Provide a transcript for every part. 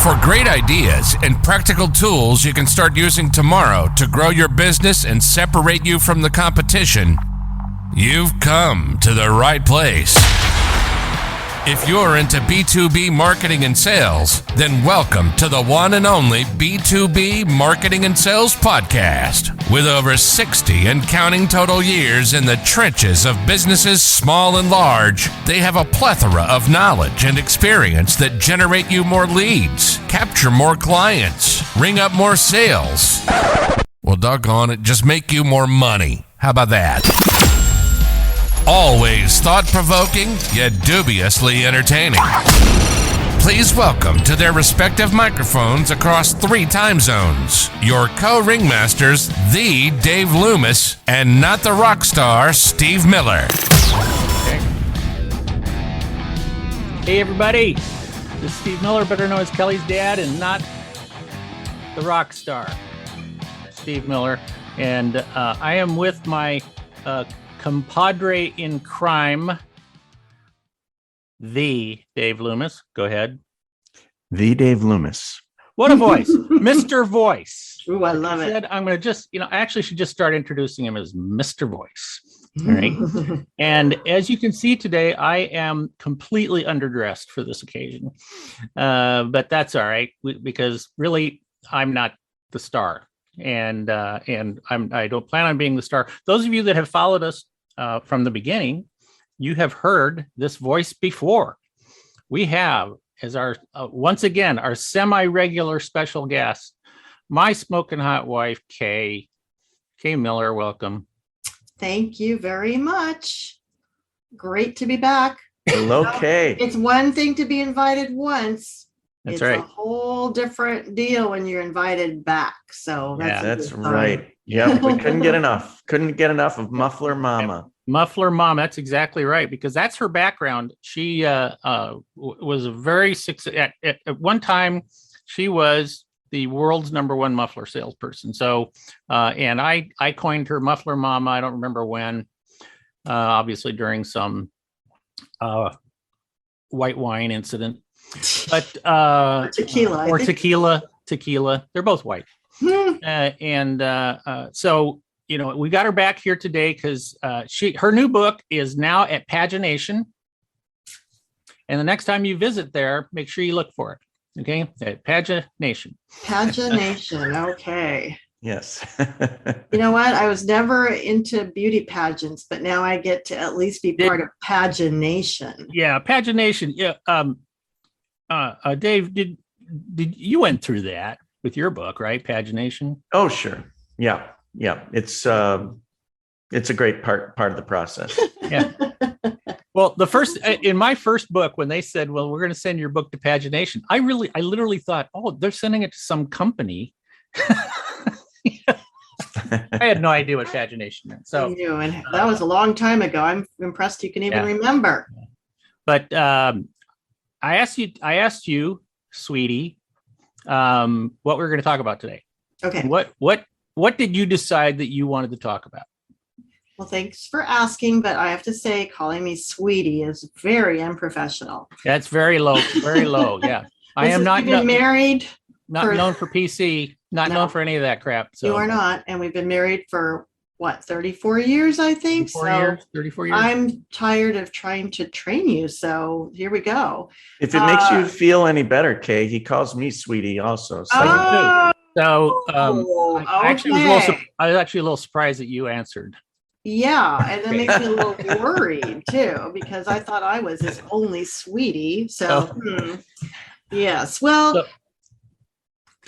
For great ideas and practical tools you can start using tomorrow to grow your business and separate you from the competition, you've come to the right place. If you're into B2B marketing and sales, then welcome to the one and only B2B Marketing and Sales Podcast. With over 60 and counting total years in the trenches of businesses small and large, they have a plethora of knowledge and experience that generate you more leads, capture more clients, ring up more sales. Well, doggone it, just make you more money. How about that? Always thought-provoking, yet dubiously entertaining. Please welcome to their respective microphones across 3 time zones, your co-ringmasters, the Dave Loomis, and not the rock star, Steve Miller. Hey everybody, this is Steve Miller, better known as Kelly's dad, and not the rock star, Steve Miller. And I am with my compadre in crime, the Dave Loomis. Go ahead. The Dave Loomis. What a voice. Mr. Voice. Ooh, I love it. I'm going to just, I actually should just start introducing him as Mr. Voice. All right. And as you can see today, I am completely underdressed for this occasion. But that's all right, because really I'm not the star. And I don't plan on being the star. Those of you that have followed us from the beginning, you have heard this voice before. We have as our once again our semi-regular special guest, my smoking hot wife, Kay Miller. Welcome. Thank you very much. Great to be back. Hello, Kay. It's one thing to be invited once. That's it's right. a whole different deal when you're invited back. So that's right. Yeah, we couldn't get enough. Couldn't get enough of Muffler Mama. Muffler Mom. That's exactly right, because that's her background. She was a very successful. At one time, she was the world's #1 muffler salesperson. So, and I coined her Muffler Mama. I don't remember when. Obviously, during some white wine incident. But tequila. They're both white. So we got her back here today because her new book is now at Pagination, and the next time you visit there, make sure you look for it. Okay, at Pagination. Okay. Yes. You know what? I was never into beauty pageants, but now I get to at least be part of Pagination. Yeah, Pagination. Yeah. Dave, did you went through that with your book, right? Pagination. Oh, sure. Yeah. It's a great part of the process. Yeah. Well, in my first book, when they said, "Well, we're going to send your book to Pagination," I literally thought, "Oh, they're sending it to some company." I had no idea what Pagination meant. So I knew, and that was a long time ago. I'm impressed you can even remember. But I asked you, sweetie, what we're going to talk about today. Okay. What did you decide that you wanted to talk about? Well, thanks for asking, but I have to say, calling me sweetie is very unprofessional. That's very low. Yeah, I am not married. Not known for PC. Not known for any of that crap. So you are not, and we've been married for 34 years, I think. 34 years. I'm tired of trying to train you, so here we go. If it makes you feel any better, Kay, he calls me sweetie also. So I okay. was actually a little surprised that you answered. Yeah, and that makes me a little worried too, because I thought I was his only sweetie. So yes. Well,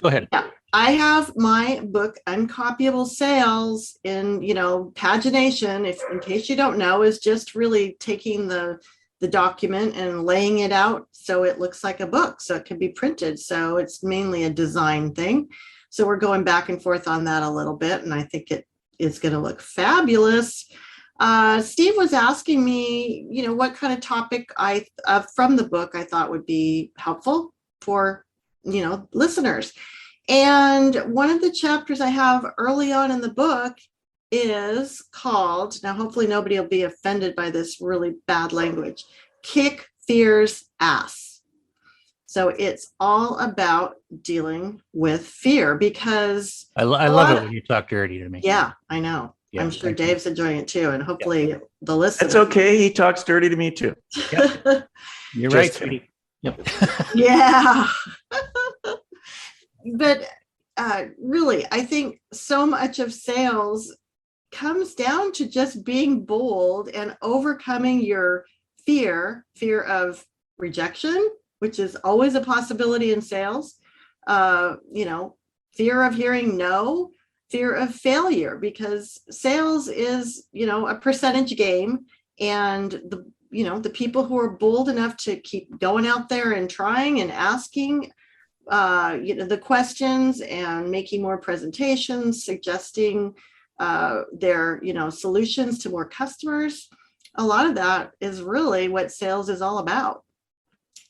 go ahead. Yeah. I have my book, Uncopyable Sales, in Pagination. In case you don't know, is just really taking the document and laying it out so it looks like a book, so it can be printed. So it's mainly a design thing. So we're going back and forth on that a little bit, and I think it is going to look fabulous. Steve was asking me, what kind of topic from the book I thought would be helpful for listeners. And one of the chapters I have early on in the book is called, now hopefully nobody will be offended by this really bad language, Kick Fear's Ass. So it's all about dealing with fear because I love it when you talk dirty to me. yeah, I know. Yeah, I'm sure thank you. Dave's enjoying it too. And hopefully the listeners. That's okay. He talks dirty to me too. You're Just right, kidding. sweetie. Yep. Yeah. But really, I think so much of sales comes down to just being bold and overcoming your fear of rejection, which is always a possibility in sales. Fear of hearing no, fear of failure, because sales is, a percentage game. And the people who are bold enough to keep going out there and trying and asking the questions and making more presentations, suggesting their solutions to more customers, a lot of that is really what sales is all about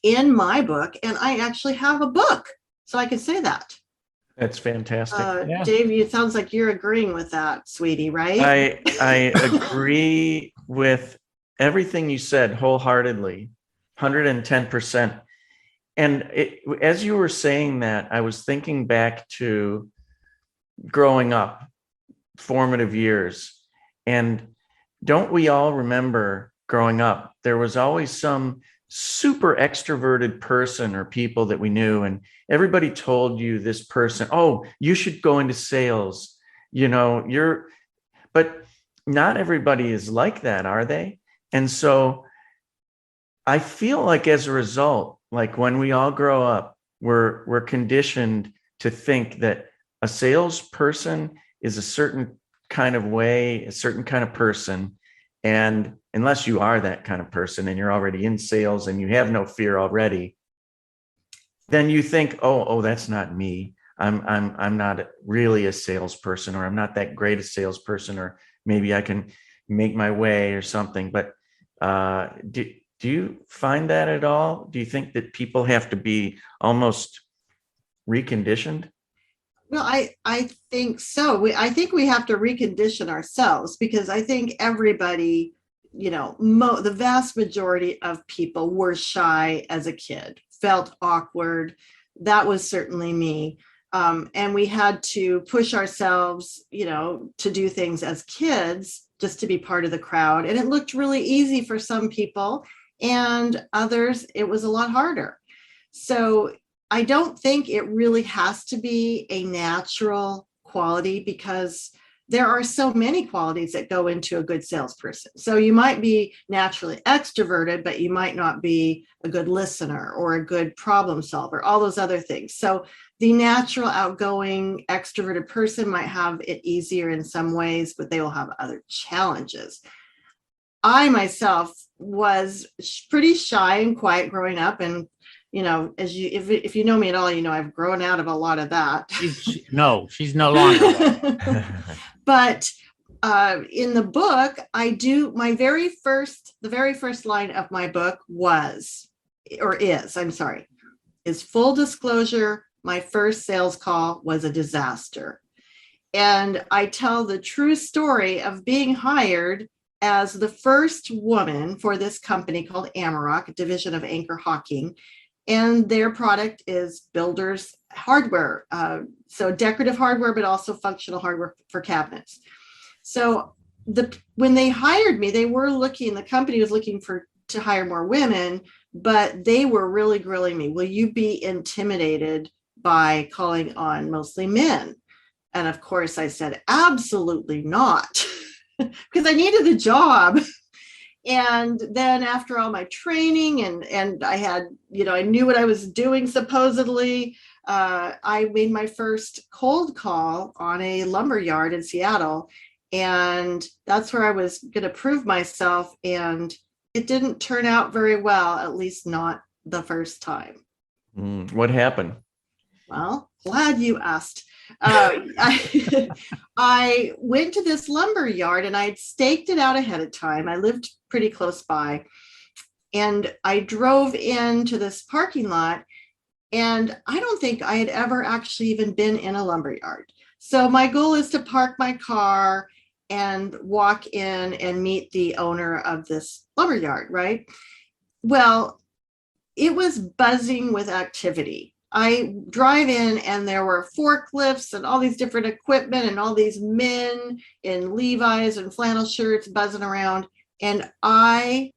in my book. And I actually have a book, so I can say that. That's fantastic. Dave, it sounds like you're agreeing with that, sweetie, right? I agree with everything you said wholeheartedly, 110%. And as you were saying that, I was thinking back to growing up, formative years. And don't we all remember growing up, there was always some super extroverted person or people that we knew, and everybody told you this person, oh, you should go into sales, but not everybody is like that, are they? And so I feel like as a result, like when we all grow up, we're conditioned to think that a salesperson is a certain kind of way, a certain kind of person. And unless you are that kind of person and you're already in sales and you have no fear already, then you think, oh, that's not me. I'm not really a salesperson, or I'm not that great a salesperson, or maybe I can make my way or something. But do you find that at all? Do you think that people have to be almost reconditioned? Well, I think so. I think we have to recondition ourselves, because I think everybody, the vast majority of people were shy as a kid, felt awkward. That was certainly me. And we had to push ourselves, to do things as kids just to be part of the crowd. And it looked really easy for some people, and others, it was a lot harder. So I don't think it really has to be a natural quality, because there are so many qualities that go into a good salesperson. So you might be naturally extroverted, but you might not be a good listener or a good problem solver, all those other things. So the natural outgoing extroverted person might have it easier in some ways, but they will have other challenges. I myself was pretty shy and quiet growing up, and if you know me at all, I've grown out of a lot of that. She's no longer. But in the book, I do the very first line of my book is full disclosure. My first sales call was a disaster. And I tell the true story of being hired as the first woman for this company called Amarok, a division of Anchor Hawking. And their product is builders hardware. So decorative hardware, but also functional hardware for cabinets. So when they hired me, the company was looking to hire more women, but they were really grilling me. Will you be intimidated by calling on mostly men? And of course I said, absolutely not, because I needed the job. And then after all my training and I had, I knew what I was doing, supposedly, I made my first cold call on a lumber yard in Seattle. And that's where I was going to prove myself. And it didn't turn out very well, at least not the first time. What happened? Well, glad you asked. I went to this lumber yard and I had staked it out ahead of time. I lived pretty close by, and I drove into this parking lot, and I don't think I had ever actually even been in a lumber yard. So my goal is to park my car and walk in and meet the owner of this lumber yard, right? Well, it was buzzing with activity. I drive in and there were forklifts and all these different equipment and all these men in Levi's and flannel shirts buzzing around. And I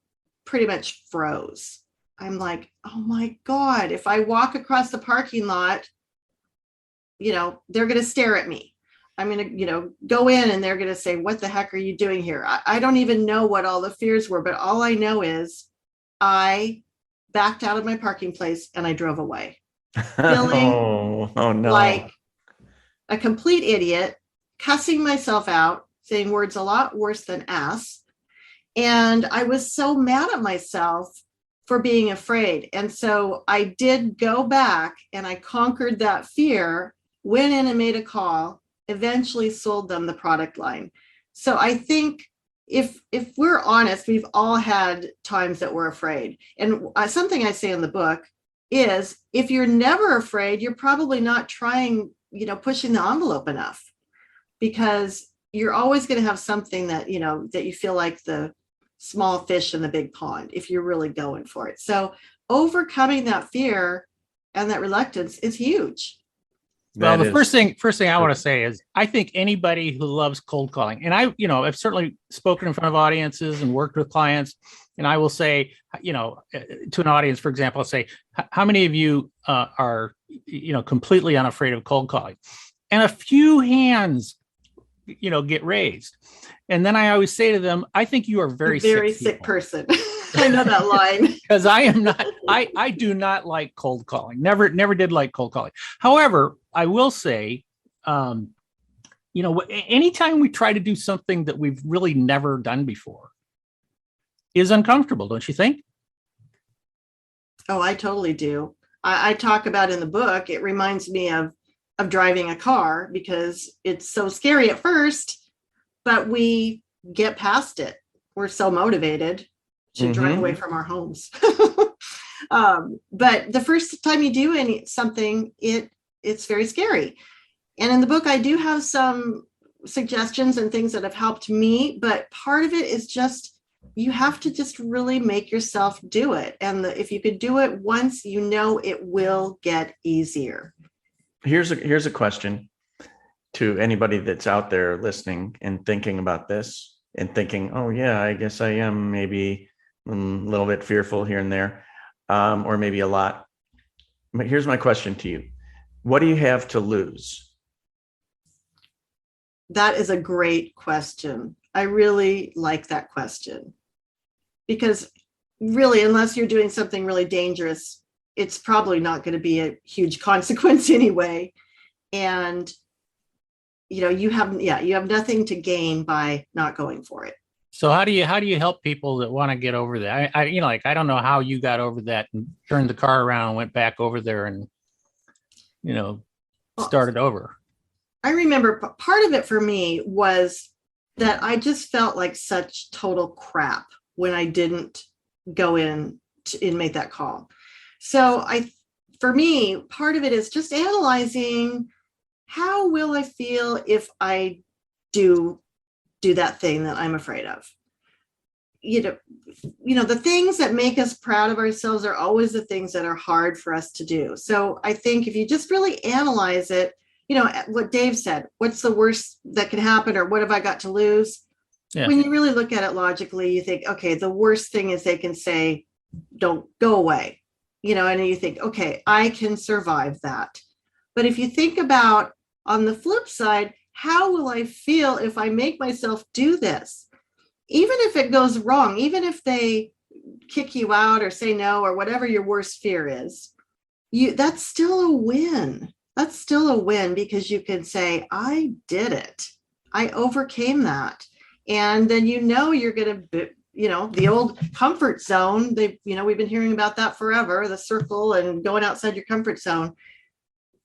pretty much froze. I'm like, oh my God, if I walk across the parking lot, they're going to stare at me. I'm going to, go in and they're going to say, what the heck are you doing here? I don't even know what all the fears were, but all I know is I backed out of my parking place and I drove away. Feeling oh no. like a complete idiot, cussing myself out, saying words a lot worse than ass. And I was so mad at myself for being afraid. And so I did go back and I conquered that fear, went in and made a call, eventually sold them the product line. So I think if we're honest, we've all had times that we're afraid. And something I say in the book is if you're never afraid, you're probably not trying, pushing the envelope enough, because you're always going to have something that, that you feel like the small fish in the big pond if you're really going for it. So overcoming that fear and that reluctance is huge. Well, the first thing I want to say is I think anybody who loves cold calling, and I've certainly spoken in front of audiences and worked with clients, and I will say, to an audience, for example, I'll say, how many of you are, completely unafraid of cold calling? And a few hands, get raised. And then I always say to them, I think you are very sick person. I know that line. Because I am not, I do not like cold calling. Never did like cold calling. However, I will say, anytime we try to do something that we've really never done before is uncomfortable, don't you think? Oh, I totally do. I talk about in the book, it reminds me of driving a car because it's so scary at first, but we get past it. We're so motivated to drive away from our homes. But the first time you do something, it's very scary. And in the book, I do have some suggestions and things that have helped me, but part of it is just, you have to just really make yourself do it. And if you could do it once, it will get easier. Here's a question to anybody that's out there listening and thinking about this and thinking, oh yeah, I guess I am maybe a little bit fearful here and there, or maybe a lot. But here's my question to you. What do you have to lose? That is a great question. I really like that question, because really, unless you're doing something really dangerous, it's probably not going to be a huge consequence anyway. And, you have nothing to gain by not going for it. So how do you help people that want to get over that? I don't know how you got over that and turned the car around and went back over there and, started over. I remember part of it for me was that I just felt like such total crap when I didn't go in and make that call. So for me, part of it is just analyzing, how will I feel if I do that thing that I'm afraid of? The things that make us proud of ourselves are always the things that are hard for us to do. So I think if you just really analyze it, what Dave said, what's the worst that can happen, or what have I got to lose? Yeah. When you really look at it logically, you think, okay, the worst thing is they can say, don't go away, and you think, okay, I can survive that. But if you think about on the flip side, how will I feel if I make myself do this? Even if it goes wrong, even if they kick you out or say no, or whatever your worst fear is, that's still a win. That's still a win, because you can say, I did it. I overcame that. And then you're going to, the old comfort zone, we've been hearing about that forever, the circle and going outside your comfort zone.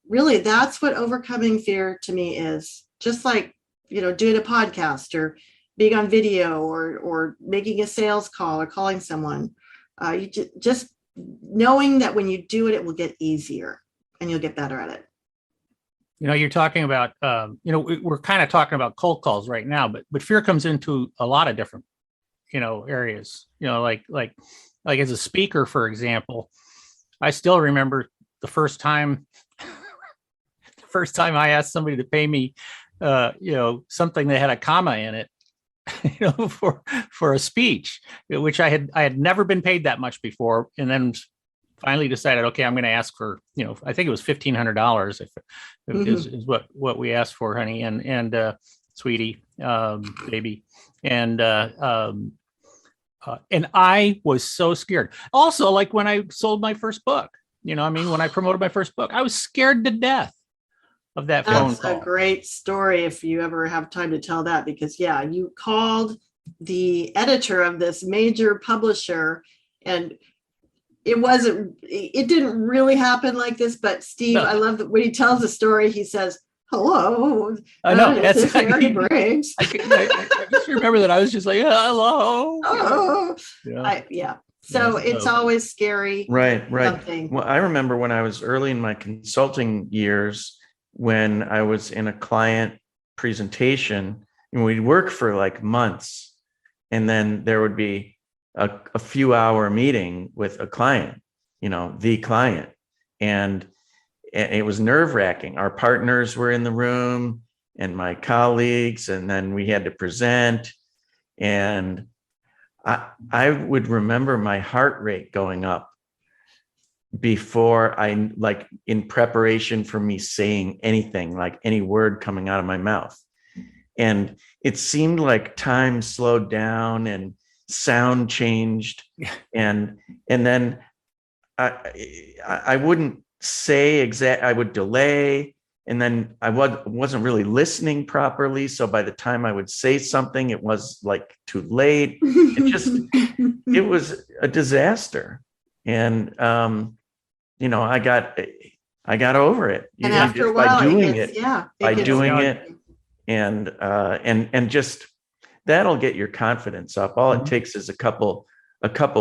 Really, that's what overcoming fear to me is. Just like, doing a podcast or being on video or making a sales call or calling someone. You just knowing that when you do it, it will get easier and you'll get better at it. You're talking about, we're kind of talking about cold calls right now, but fear comes into a lot of different, areas, like as a speaker, for example, I still remember the first time I asked somebody to pay me, something that had a comma in it, for a speech, which I had never been paid that much before, and then finally decided, okay, I'm going to ask for, I think it was $1,500 is what we asked for, honey, and sweetie, baby, and I was so scared. Also, like when I sold my first book, when I promoted my first book, I was scared to death of that phone call. That's a great story if you ever have time to tell that, because you called the editor of this major publisher, and it didn't really happen like this, but Steve, no. I love that when he tells the story, he says, hello. I know. This is Mary Briggs. I just remember that I was just like, hello. Oh, yeah. So it's always scary. Right. Well, I remember when I was early in my consulting years, when I was in a client presentation, and we'd work for like months, and then there would be a few hour meeting with a client, the client, and it was nerve wracking. Our partners were in the room and my colleagues, and then we had to present, and I would remember my heart rate going up before in preparation for me saying anything, like any word coming out of my mouth. And it seemed like time slowed down and sound changed. And then I wouldn't say I would delay. And then I wasn't really listening properly. So by the time I would say something, it was like too late. It was a disaster. And, I got over it. And after a while, by doing it, and just that'll get your confidence up. All it takes is a couple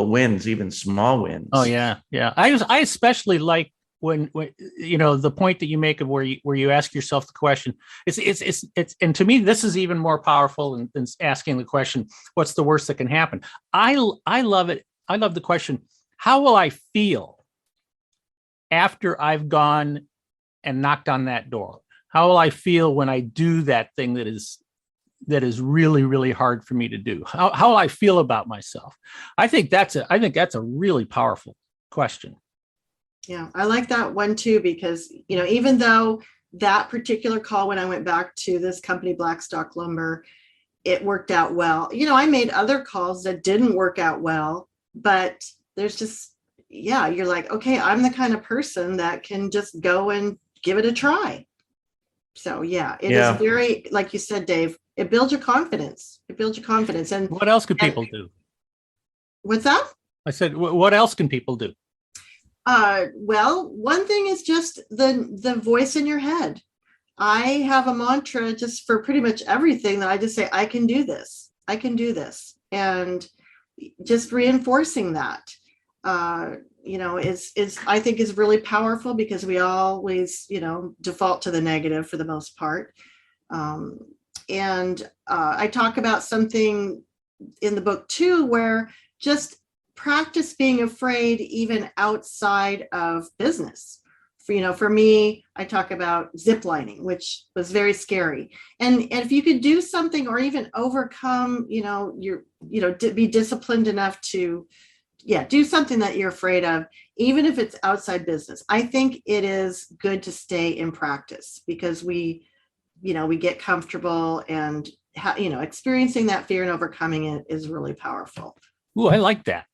wins, even small wins. Oh yeah. I especially like when the point that you make of where you ask yourself the question. It's and to me this is even more powerful than asking the question, what's the worst that can happen? I love it. I love the question, how will I feel after I've gone and knocked on that door? How will I feel when I do that thing that is really, really hard for me to do? How will I feel about myself? I think that's a really powerful question. Yeah, I like that one too, because, even though that particular call, when I went back to this company, Blackstock Lumber, it worked out well. I made other calls that didn't work out well, but there's just, you're like, okay, I'm the kind of person that can just go and give it a try. So it is very, like you said, Dave, it builds your confidence. And what else could people do? What's that? I said, what else can people do? Well, one thing is just the voice in your head. I have a mantra just for pretty much everything that I just say, I can do this. And just reinforcing that, is I think is really powerful, because we always, default to the negative for the most part. And I talk about something in the book too, where just practice being afraid even outside of business. For me, I talk about ziplining, which was very scary. And if you could do something or even overcome, be disciplined enough to, do something that you're afraid of, even if it's outside business. I think it is good to stay in practice, because we get comfortable, and experiencing that fear and overcoming it is really powerful. Ooh, I like that.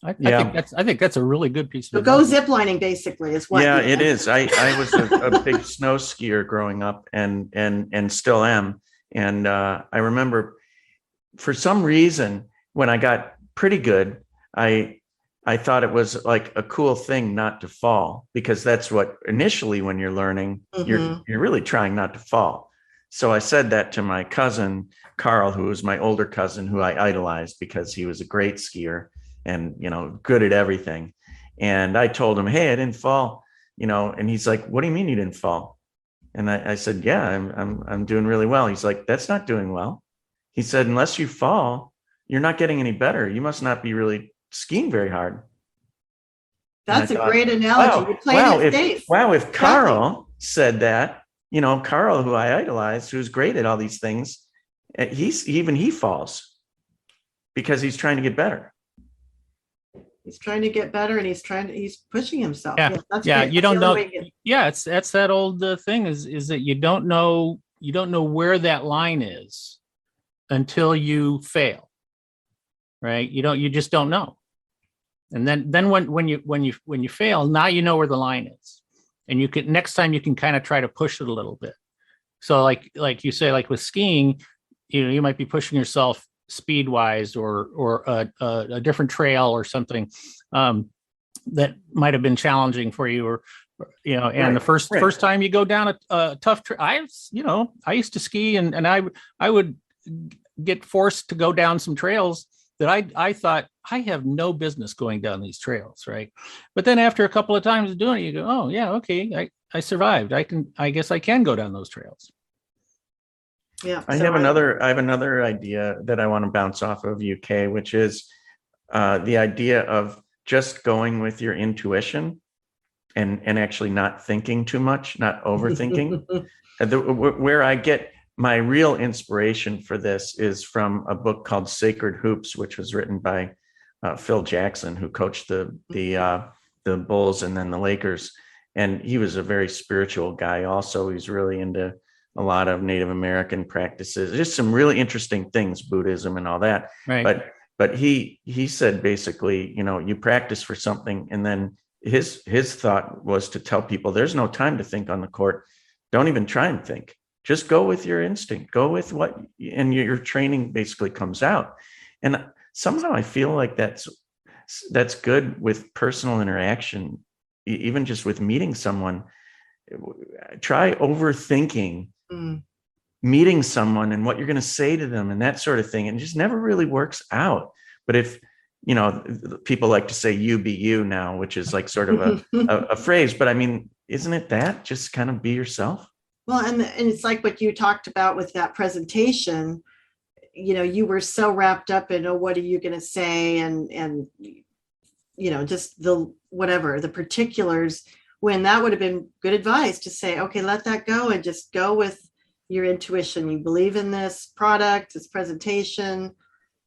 I think that's a really good piece of advice. Go ziplining basically is what. Yeah, it is. I was a big snow skier growing up, and still am. And I remember, for some reason, when I got pretty good, I thought it was like a cool thing not to fall, because that's what initially, when you're learning, you're really trying not to fall. So I said that to my cousin Carl, who was my older cousin, who I idolized because he was a great skier and good at everything. And I told him, hey, I didn't fall, and he's like, what do you mean you didn't fall? And I said, yeah, I'm doing really well. He's like, that's not doing well. He said, unless you fall, you're not getting any better. You must not be really skiing very hard. That's a thought, great analogy. You're playing it safe. If Carl said that, Carl, who I idolized, who's great at all these things, he falls because he's trying to get better. He's trying to get better, and he's pushing himself. Yeah, that's yeah. great. You That's don't the know. only way to Yeah, that's that old thing is that you don't know where that line is until you fail, right? You just don't know. And then when you fail, now you know where the line is, and next time you can kind of try to push it a little bit. So like you say, like with skiing, you might be pushing yourself speed wise or a different trail or something that might have been challenging for you, or and the first time you go down a tough trail. I used to ski and I would get forced to go down some trails that I thought I have no business going down these trails, right? But then after a couple of times of doing it, you go, oh yeah, okay, I survived. I guess I can go down those trails. Yeah. I have another idea that I want to bounce off of UK, which is the idea of just going with your intuition and actually not thinking too much, not overthinking. Where I get my real inspiration for this is from a book called Sacred Hoops, which was written by Phil Jackson, who coached the Bulls and then the Lakers. And he was a very spiritual guy. Also, he's really into a lot of Native American practices, just some really interesting things, Buddhism and all that. Right. But he said basically, you practice for something, and then his thought was to tell people there's no time to think on the court. Don't even try and think. Just go with your instinct. Go with what, and your training basically comes out. And somehow I feel like that's good with personal interaction, even just with meeting someone. Try overthinking meeting someone and what you're going to say to them and that sort of thing. And it just never really works out. But if, people like to say you be you now, which is like sort of a phrase, but I mean, isn't it that? Just kind of be yourself. Well, and it's like what you talked about with that presentation. You were so wrapped up in, what are you going to say? And just the particulars, when that would have been good advice to say, okay, let that go and just go with your intuition. You believe in this product, this presentation,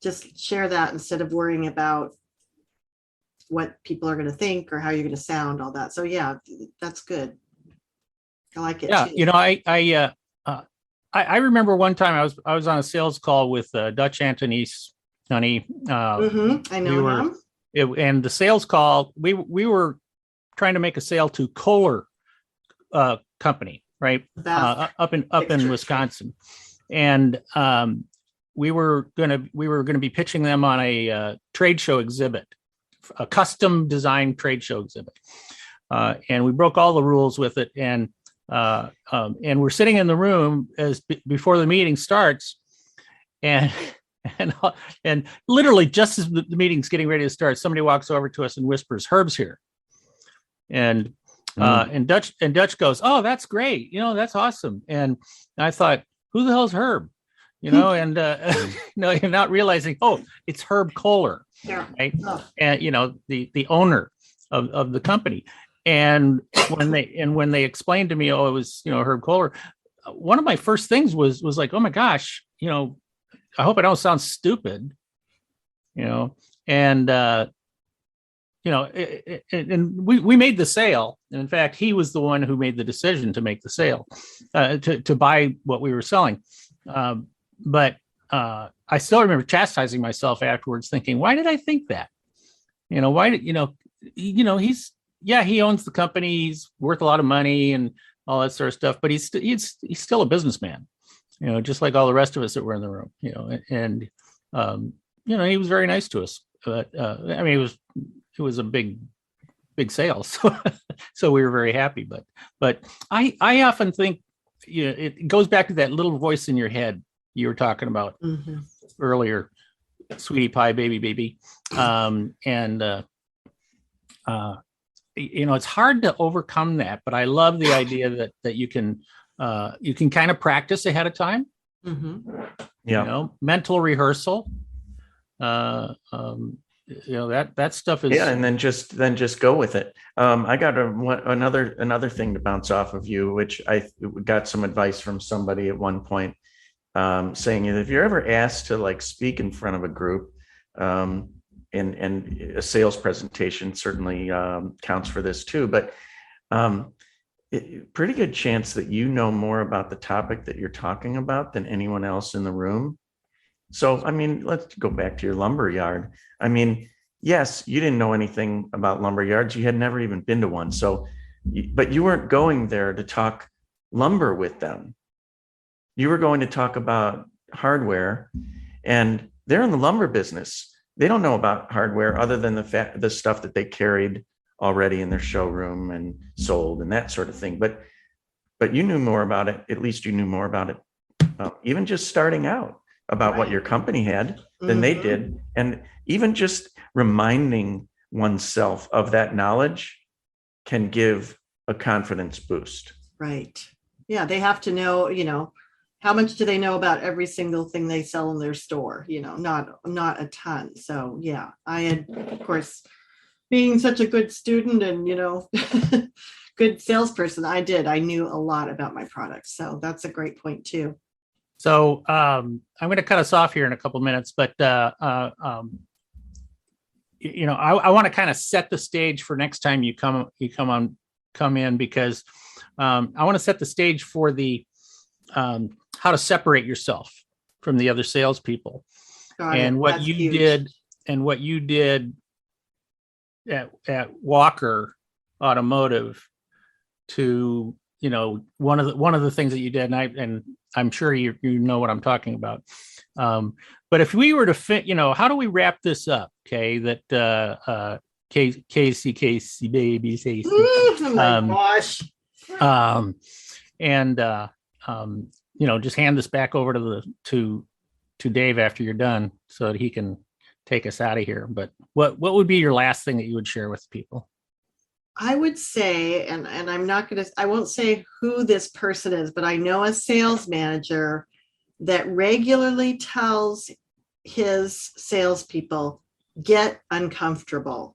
just share that instead of worrying about what people are going to think or how you're going to sound, all that. So yeah, that's good. I like it. Yeah. Too. I remember one time I was on a sales call with Dutch Anthony's honey. I know him. And the sales call, we were trying to make a sale to Kohler company, right? Up in Wisconsin. And we were going to be pitching them on a trade show exhibit, a custom design trade show exhibit. And we broke all the rules with it. And we're sitting in the room before the meeting starts, and literally just as the meeting's getting ready to start, somebody walks over to us and whispers, "Herb's here." And Dutch goes, "Oh, that's great. That's awesome." And I thought, who the hell's Herb? And you're not realizing, it's Herb Kohler, right? Oh. And the owner of the company. And when they explained to me, it was Herb Kohler, one of my first things was like, oh my gosh, I hope I don't sound stupid, and and we made the sale. And in fact, he was the one who made the decision to make the sale, to buy what we were selling. But I still remember chastising myself afterwards, thinking, why did I think that? Why did he owns the company, he's worth a lot of money and all that sort of stuff, but he's still a businessman, just like all the rest of us that were in the room, and he was very nice to us. But I mean, it was a big sale, so we were very happy. But I often think, it goes back to that little voice in your head you were talking about earlier, sweetie pie, baby. It's hard to overcome that, but I love the idea that you can kind of practice ahead of time. Yeah. Mental rehearsal. that stuff is. Yeah, and then just go with it. I got another thing to bounce off of you, which I got some advice from somebody at one point, saying if you're ever asked to like speak in front of a group, and a sales presentation certainly counts for this too, but pretty good chance that you know more about the topic that you're talking about than anyone else in the room. So, I mean, let's go back to your lumber yard. I mean, yes, you didn't know anything about lumber yards. You had never even been to one. So, but you weren't going there to talk lumber with them. You were going to talk about hardware, and they're in the lumber business. They don't know about hardware other than the stuff that they carried already in their showroom and sold and that sort of thing. But you knew more about it. At least you knew more about it, even just starting out, about what your company had than they did. And even just reminding oneself of that knowledge can give a confidence boost. Right. Yeah. They have to know, how much do they know about every single thing they sell in their store? Not a ton. So yeah, I had, of course, being such a good student and, good salesperson, I knew a lot about my products. So that's a great point too. So I'm going to cut us off here in a couple of minutes, but I want to kind of set the stage for next time you come in, because I want to set the stage for the how to separate yourself from the other salespeople, and what you did at Walker Automotive to one of the things that you did, and I'm sure you know what I'm talking about. But if we were to how do we wrap this up? Okay, that Casey baby Casey. Oh my gosh. Just hand this back over to Dave after you're done, so that he can take us out of here. But what would be your last thing that you would share with people? I would say, and I won't say who this person is, but I know a sales manager that regularly tells his salespeople, get uncomfortable.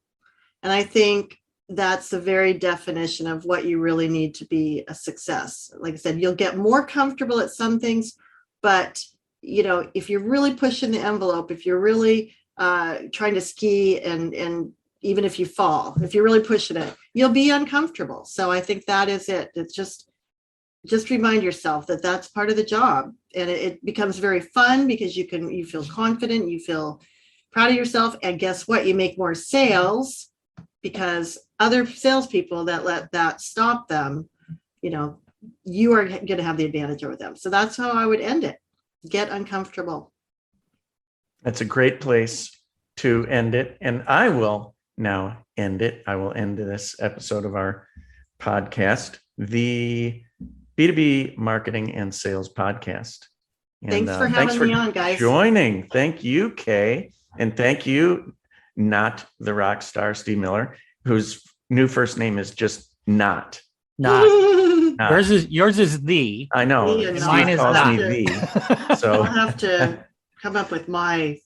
And I think that's the very definition of what you really need to be a success. Like I said, you'll get more comfortable at some things, but if you're really pushing the envelope, if you're really trying to ski and even if you fall, if you're really pushing it, you'll be uncomfortable. So I think that is it. It's just remind yourself that that's part of the job, and it becomes very fun because you feel confident, you feel proud of yourself, and guess what? You make more sales because other salespeople that let that stop them, you are going to have the advantage over them. So that's how I would end it. Get uncomfortable. That's a great place to end it. And I will now end it. I will end this episode of our podcast, the B2B Marketing and Sales Podcast. And, thanks for having me on, guys. Joining. Thank you, Kay. And thank you, not the rock star Steve Miller, whose new first name is just not. Yours is the. I know. Mine is not. Me the. So I'll have to come up with my.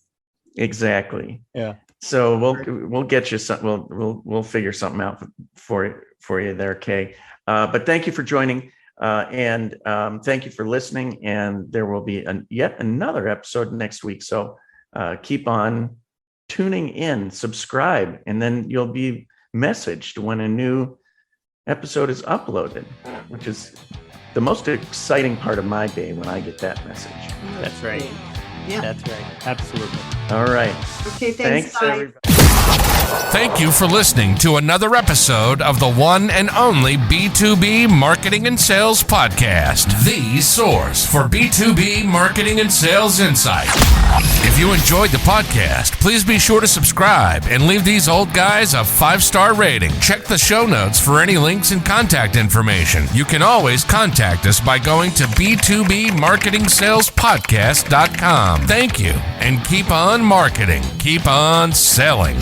Exactly. Yeah. So we'll get you something. We'll figure something out for you there, Kay. But thank you for joining, and thank you for listening. And there will be yet another episode next week. So keep on tuning in, subscribe, and then you'll be messaged when a new episode is uploaded, which is the most exciting part of my day when I get that message. That's right. Yeah. That's right. Absolutely. All right. Okay. Thanks. Bye. Everybody. Thank you for listening to another episode of the one and only B2B Marketing and Sales Podcast, the source for B2B marketing and sales insight. If you enjoyed the podcast, please be sure to subscribe and leave these old guys a 5-star rating. Check the show notes for any links and contact information. You can always contact us by going to b2bmarketingsalespodcast.com. Thank you, and keep on marketing, keep on selling.